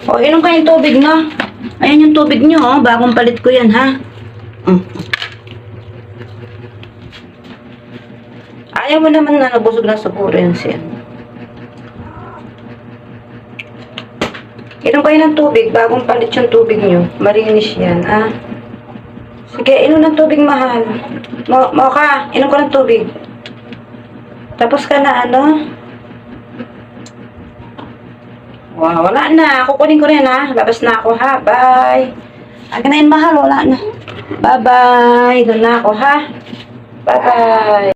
O, inom kayong tubig, no? Ayan yung tubig nyo, oh. Bagong palit ko yan, ha? Ayaw mo naman na nabusog na siguro yan siya. Inom kayo ng tubig, bagong palit yung tubig nyo. Marinis yan, ha? Sige, inom ng tubig, mahal. Mocha, inom ko ng tubig. Tapos ka na, ano? Wow, wala na. Kukunin ko rin, ha? Labas na ako, ha? Bye. Akin na yun, mahal. Wala na. Bye-bye. Doon na ako, ha? Bye-bye.